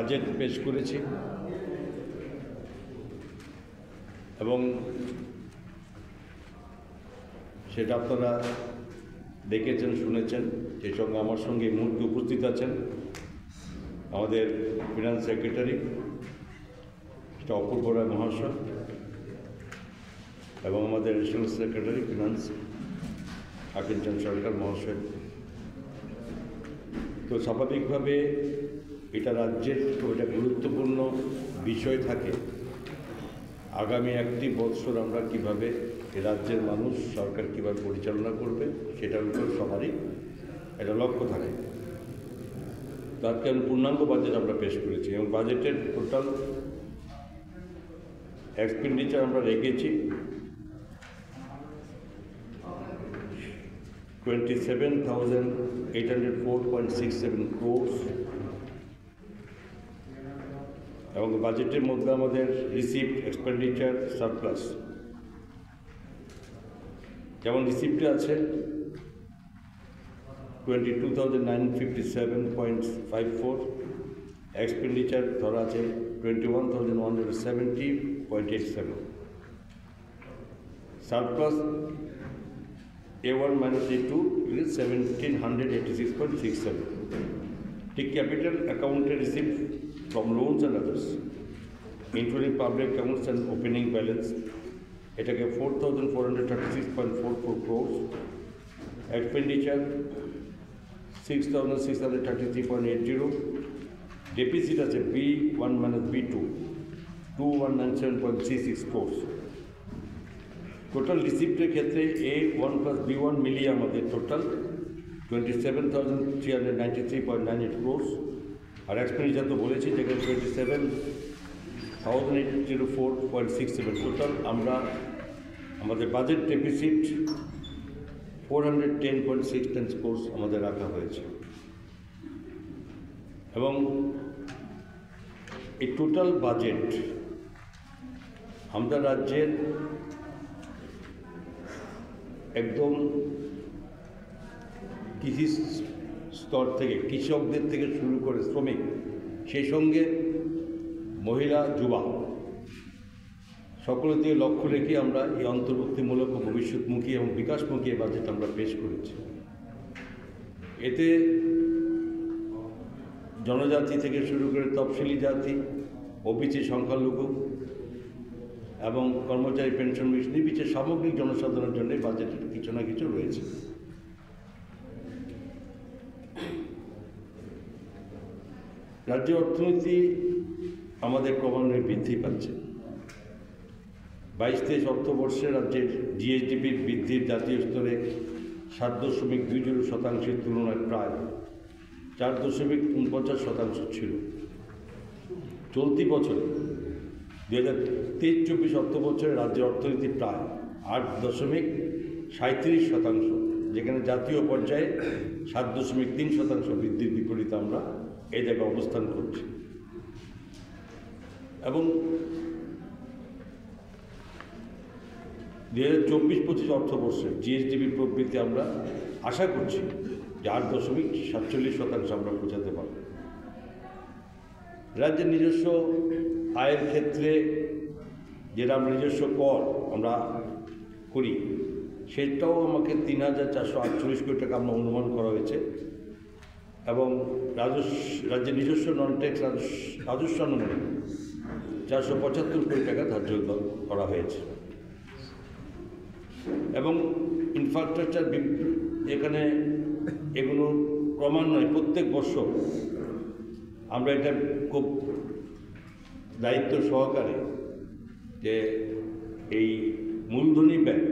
Budget পেশ করেছি এবং সেটা আপনারা দেখেছেন, শুনেছেন। সেই সঙ্গে আমার সঙ্গে এই মুহূর্তে উপস্থিত আছেন আমাদের ফিনান্স সেক্রেটারি অপূর্ব রায় মহাশয় এবং আমাদের এডিশনাল সেক্রেটারি ফিনান্স আকিঞ্চন সরকার মহাশয়। তো স্বাভাবিকভাবে এটা রাজ্যের একটা গুরুত্বপূর্ণ বিষয় থাকে। আগামী একটি বছর আমরা কিভাবে রাজ্যের মানুষ সরকার কীভাবে পরিচালনা করবে সেটার উপর সবারই একটা লক্ষ্য থাকে। তাকে পূর্ণাঙ্গ বাজেট আমরা পেশ করেছি এবং বাজেটের টোটাল এক্সপেন্ডিচার আমরা রেখেছি 27,804.67 crores এবং বাজেটের মধ্যে আমাদের রিসিপ্ট, এক্সপেন্ডিচার, সারপ্লাস। যেমন রিসিপ্টে আছে 22,957.54, এক্সপেন্ডিচার ধরা আছে 21,170.87, surplus A1 minus A2 is 1,786.67. Take capital accounted receipt from loans and others, including public accounts and opening balance. It is 4,436.44 crores. Expenditure 6,633.80. Deficit as a B1 minus B2 2,197.36 crores. Total রিসিপ্টের ক্ষেত্রে A1 plus B1 মিলিয়ে আমাদের total 27,393.98 crores, আর expenditure তো বলেছি যেখানে 27,804.67। Total আমরা আমাদের budget deficit 410.69 crores আমাদের রাখা হয়েছে এবং এই টোটাল বাজেট আমাদের রাজ্যের একদম কৃষি স্তর থেকে, কৃষকদের থেকে শুরু করে শ্রমিক, সেই সঙ্গে মহিলা, যুবা সকলের দিকে লক্ষ্য রেখে আমরা এই অন্তর্ভুক্তিমূলক, ভবিষ্যৎমুখী এবং বিকাশমুখী বাজেট আমরা পেশ করেছি। এতে জনজাতি থেকে শুরু করে তফসিলি জাতি, ওবিসি, সংখ্যালঘু এবং কর্মচারী, পেনশন নির্বিশেষে সামগ্রিক জনসাধারণের জন্য বাজেটের কিছু না কিছু রয়েছে। রাজ্যের অর্থনীতি আমাদের ক্রমান্বয়ে বৃদ্ধি পাচ্ছে। 22-23 অর্থবর্ষে রাজ্যের জিএসডিপির বৃদ্ধির জাতীয় স্তরে 7.20% তুলনায় প্রায় 4.49% ছিল। চলতি বছরে 2023-24 অর্থবছরে রাজ্যের অর্থনীতি প্রায় 8.37%, যেখানে জাতীয় পর্যায়ে 7.3% বৃদ্ধির বিপরীতে আমরা এই জায়গায় অবস্থান করছি। এবং 2024-25 অর্থবর্ষে জিএসডিপি প্রবৃদ্ধি আমরা আশা করছি যে 8.47% আমরা পৌঁছাতে পারব। রাজ্যের নিজস্ব আয়ের ক্ষেত্রে যেটা আমরা নিজস্ব কর আমরা করি, সেটাও আমাকে 3,448 কোটি টাকা আমরা অনুমান করা হয়েছে এবং রাজ্যের নিজস্ব নন ট্যাক্স রাজস্ব অনুমানে 475 কোটি টাকা ধার্য করা হয়েছে। এবং ইনফ্রাস্ট্রাকচার এখানে এগুলো ক্রমান্বয়ে প্রত্যেক বছর আমরা এটা খুব দায়িত্ব সহকারে যে এই মূলধনী ব্যয়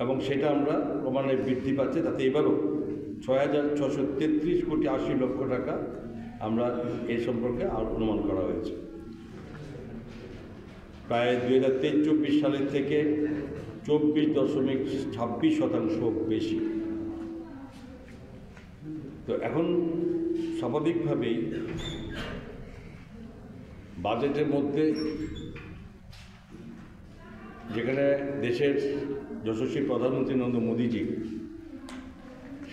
এবং সেটা আমরা ক্রমান্বয়ে বৃদ্ধি পাচ্ছে। তাতে এবারও 6,633.80 টাকা আমরা এই সম্পর্কে অনুমান করা হয়েছে। প্রায় 2023-24 সালের থেকে 24.26% বেশি। তো এখন স্বাভাবিকভাবেই বাজেটের মধ্যে যেখানে দেশের যশস্বী প্রধানমন্ত্রী নরেন্দ্র মোদীজি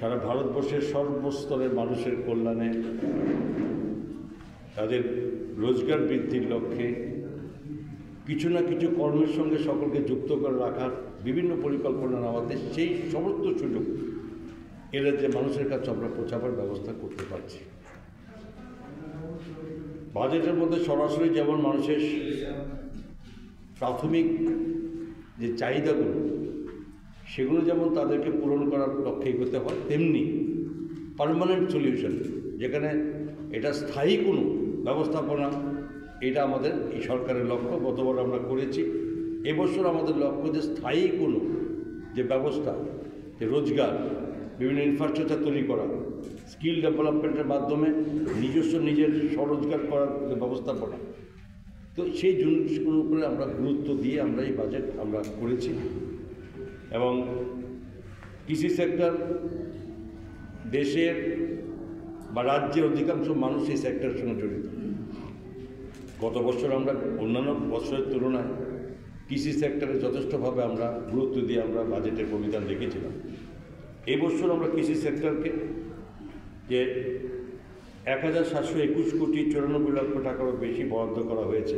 সারা ভারতবর্ষের সর্বস্তরের মানুষের কল্যাণে, তাদের রোজগার বৃদ্ধির লক্ষ্যে কিছু না কিছু কর্মের সঙ্গে সকলকে যুক্ত করে রাখার বিভিন্ন পরিকল্পনা আমাদের সেই সমস্ত সুযোগ এরা যে মানুষের কাছে আমরা পৌঁছাবার ব্যবস্থা করতে পারছি। বাজেটের মধ্যে সরাসরি যেমন মানুষের প্রাথমিক যে চাহিদাগুলো সেগুলো যেমন তাদেরকে পূরণ করার লক্ষ্যে এগোতে হয়, তেমনি পার্মানেন্ট সলিউশন, যেখানে এটা স্থায়ী কোনো ব্যবস্থাপনা, এটা আমাদের এই সরকারের লক্ষ্য। গতবার আমরা করেছি, এবছর আমাদের লক্ষ্য যে স্থায়ী কোনো যে ব্যবস্থা, যে রোজগার, বিভিন্ন ইনফ্রাস্ট্রাকচার তৈরি করা, স্কিল ডেভেলপমেন্টের মাধ্যমে নিজের স্বরোজগার করার ব্যবস্থাপনা, তো সেই জিনিসগুলোর উপরে আমরা গুরুত্ব দিয়ে আমরা এই বাজেট আমরা করেছি। এবং কৃষি সেক্টর দেশের বা রাজ্যের অধিকাংশ মানুষ এই সেক্টরের সঙ্গে জড়িত। গত বছর আমরা অন্যান্য বছরের তুলনায় কৃষি সেক্টরে যথেষ্টভাবে আমরা গুরুত্ব দিয়ে আমরা বাজেটের প্রবিধান রেখেছিলাম। এই বছর আমরা কৃষি সেক্টরকে যে 1721 কোটি 94 লক্ষ টাকারও বেশি বরাদ্দ করা হয়েছে,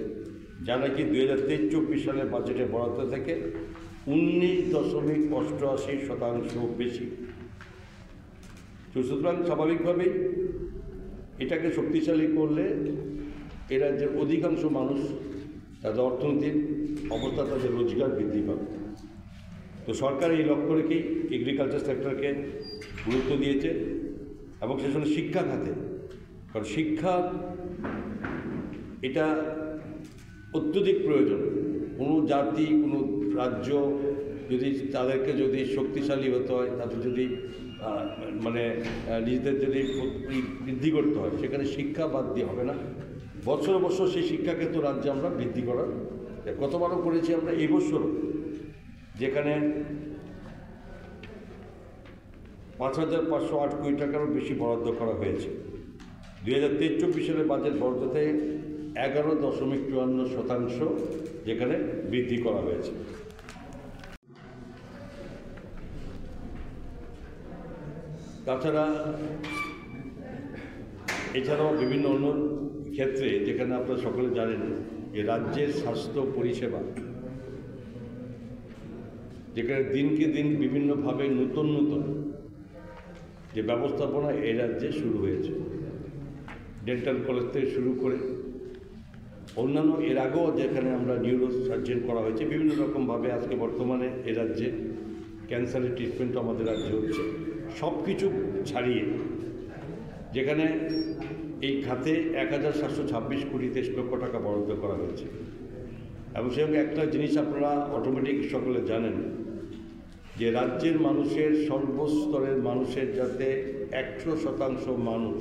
যা নাকি 2023-24 সালের বাজেটের বরাদ্দ থেকে 19.88% বেশি। সুতরাং স্বাভাবিকভাবেই এটাকে শক্তিশালী করলে এ রাজ্যের অধিকাংশ মানুষ তাদের অর্থনৈতিক অবস্থা, তাদের রোজগার বৃদ্ধি পাবে। তো সরকার এই লক্ষ্য রেখেই এগ্রিকালচার সেক্টরকে গুরুত্ব দিয়েছে এবং সে সঙ্গে শিক্ষা খাতে, কারণ শিক্ষা এটা অত্যধিক প্রয়োজন। কোনো জাতি, কোনো রাজ্য যদি তাদেরকে যদি শক্তিশালী হতে হয়, তাদের যদি নিজেদের যদি বৃদ্ধি করতে হয়, সেখানে শিক্ষা বাদ দিয়ে হবে না। বছর বছর সেই শিক্ষাক্ষেত্র রাজ্যে আমরা বৃদ্ধি করার কতবারও করেছি আমরা। এই বছরও যেখানে 5,508 কোটি টাকারও বেশি বরাদ্দ করা হয়েছে, 2023-24 সালের বাজেট বরাদ্দতে 11.54% যেখানে বৃদ্ধি করা হয়েছে। তাছাড়া এছাড়াও বিভিন্ন অন্য ক্ষেত্রে, যেখানে আপনারা সকলে জানেন যে রাজ্যের স্বাস্থ্য পরিষেবা, যেখানে দিনকে দিন বিভিন্নভাবে নতুন যে ব্যবস্থাপনা এই রাজ্যে শুরু হয়েছে, ডেন্টাল কলেজ থেকে শুরু করে অন্যান্য, এর আগেও যেখানে আমরা নিউরো সার্জন করা হয়েছে বিভিন্ন রকমভাবে। আজকে বর্তমানে এ রাজ্যে ক্যান্সারের ট্রিটমেন্ট আমাদের রাজ্যে হচ্ছে। সব কিছু ছাড়িয়ে যেখানে এই খাতে 1,726 কোটি 23 লক্ষ টাকা বরাদ্দ করা হয়েছে। এবং সঙ্গে একটা জিনিস আপনারা অটোমেটিক সকলে জানেন যে রাজ্যের মানুষের, সর্বস্তরের মানুষের যাতে 100% মানুষ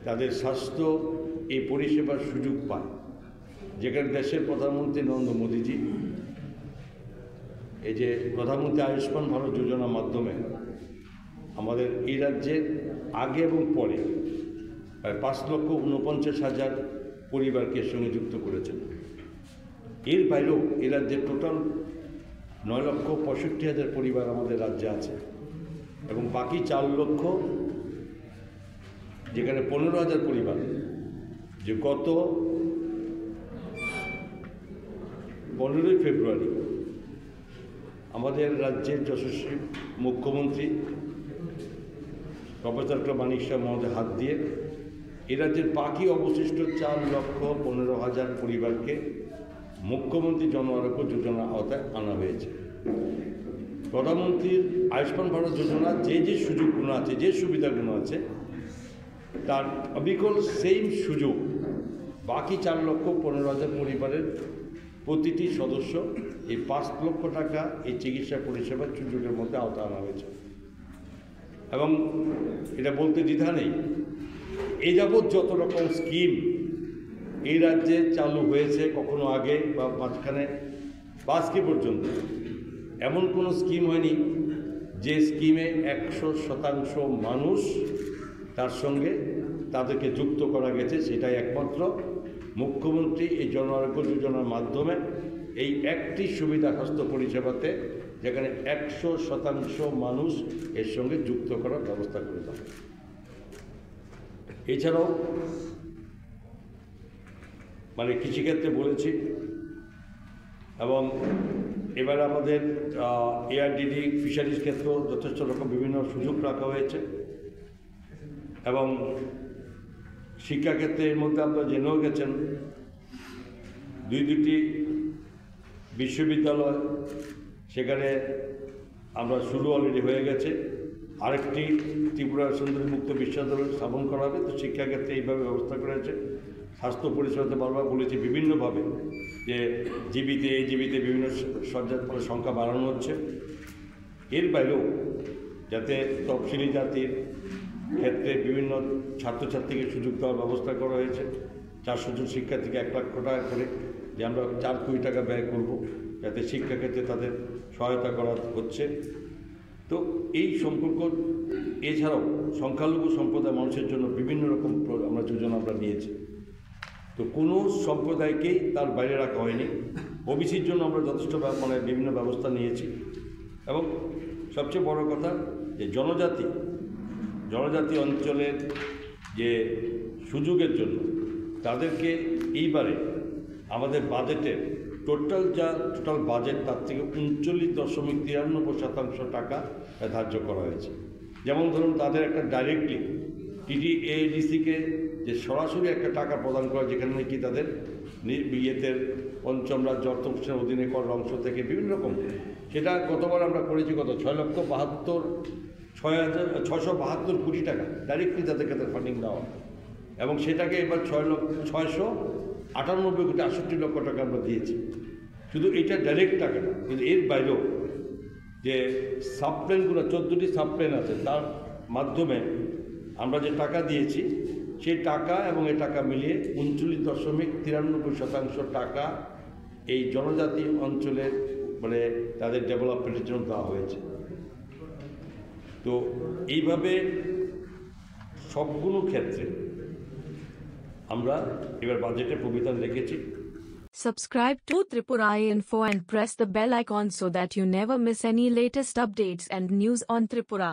তাদের স্বাস্থ্য এই পরিষেবার সুযোগ পায়, যেখানে দেশের প্রধানমন্ত্রী নরেন্দ্র মোদীজি এই যে প্রধানমন্ত্রী আয়ুষ্মান ভারত যোজনার মাধ্যমে আমাদের এই রাজ্যের আগে এবং পরে প্রায় 5,49,000 পরিবারকে সঙ্গে যুক্ত করেছেন। এর বাইরেও এই রাজ্যের টোটাল 9,65,000 পরিবার আমাদের রাজ্যে আছে এবং বাকি 4 লক্ষ, যেখানে 15,000 পরিবার যে গত 15ই ফেব্রুয়ারি আমাদের রাজ্যের যশস্বী মুখ্যমন্ত্রী প্রফেসর ডক্টর মানিক সাহা মহোদয়ের হাত দিয়ে এ রাজ্যের বাকি অবশিষ্ট 4,15,000 পরিবারকে মুখ্যমন্ত্রী জন আরোগ্য যোজনার আওতায় আনা হয়েছে। প্রধানমন্ত্রীর আয়ুষ্মান ভারত যোজনা যে সুযোগগুলো আছে, যে সুবিধাগুলো আছে, তার অবিকল সেম সুযোগ বাকি 4,15,000 পরিবারের প্রতিটি সদস্য এই 5 লক্ষ টাকা এই চিকিৎসা পরিষেবার সুযোগের মধ্যে আওতা আনা হয়েছে। এবং এটা বলতে দ্বিধা নেই, এই যাবৎ যত রকম স্কিম এই রাজ্যে চালু হয়েছে, কখনো আগে বা মাঝখানে বা আজকে পর্যন্ত এমন কোনো স্কিম হয়নি যে স্কিমে 100% মানুষ তার সঙ্গে তাদেরকে যুক্ত করা গেছে। সেটাই একমাত্র মুখ্যমন্ত্রী এই জন আরোগ্য যোজনার মাধ্যমে এই একটি সুবিধা স্বাস্থ্য পরিষেবাতে যেখানে 100% মানুষ এর সঙ্গে যুক্ত করার ব্যবস্থা করে দেওয়া। এছাড়াও মানে কৃষিক্ষেত্রে বলেছি, এবং এবার আমাদের এআরডিডি ফিশারিজ ক্ষেত্রেও যথেষ্ট রকম বিভিন্ন সুযোগ রাখা হয়েছে, এবং শিক্ষাক্ষেত্রে এর মধ্যে আপনারা জেনেও গেছেন দুটি বিশ্ববিদ্যালয় সেখানে আমরা শুরু অলরেডি হয়ে গেছে। আরেকটি ত্রিপুরা সুন্দরী মুক্ত বিশ্ববিদ্যালয় স্থাপন করা হবে। তো শিক্ষাক্ষেত্রে এইভাবে ব্যবস্থা করেছে। স্বাস্থ্য পরিষেবাতে বারবার বলেছি বিভিন্নভাবে যে জীবিতে বিভিন্ন শয্যার সংখ্যা বাড়ানো হচ্ছে। এর বাইরেও যাতে তফসিলি জাতির ক্ষেত্রে বিভিন্ন ছাত্রছাত্রীকে সুযোগ দেওয়ার ব্যবস্থা করা হয়েছে। 400 জন শিক্ষার্থীকে 1 লক্ষ টাকা করে যে আমরা 4 কোটি টাকা ব্যয় করব, যাতে শিক্ষাক্ষেত্রে তাদের সহায়তা করা হচ্ছে। তো এই সম্পর্ক এছাড়াও সংখ্যালঘু সম্প্রদায় মানুষের জন্য বিভিন্ন রকম আমরা যোজনা আমরা নিয়েছি। তো কোনো সম্প্রদায়কেই তার বাইরে রাখা হয়নি। ওবিসির জন্য আমরা যথেষ্ট মানে বিভিন্ন ব্যবস্থা নিয়েছি। এবং সবচেয়ে বড় কথা যে জনজাতি অঞ্চলের যে সুযোগের জন্য তাদেরকে এইবারে আমাদের বাজেটের টোটাল বাজেট তার থেকে 39.93% টাকা ধার্য করা হয়েছে। যেমন ধরুন তাদের একটা ডাইরেক্টলি TDADC-কে যে সরাসরি একটা টাকা প্রদান করা, যেখানে নাকি তাদের বিয়েতের পঞ্চম রাজ্য অর্থ প্রতিষ্ঠানের অধীনে কর অংশ থেকে বিভিন্ন রকম, সেটা গতবার আমরা করেছি কত 6,672 কোটি টাকা ডাইরেক্টলি তাদেরকে তাদের ফান্ডিং দেওয়া, এবং সেটাকে এবার 698 কোটি 68 লক্ষ টাকা আমরা দিয়েছি। শুধু এটা ডাইরেক্ট টাকা না, কিন্তু এর বাইরেও যে সাবপ্লেনগুলো 14টি সাবপ্লেন আছে, তার মাধ্যমে আমরা যে টাকা দিয়েছি সেই টাকা এবং এই টাকা মিলিয়ে 39.93% টাকা এই জনজাতি অঞ্চলের মানে তাদের ডেভেলপমেন্টের জন্য দেওয়া হয়েছে। তো এইভাবে সবগুলো ক্ষেত্রে আমরা এবার বাজেটে প্রবিধান রেখেছি। Subscribe to Tripura Info and press the bell icon so that you never miss any latest updates and news on Tripura.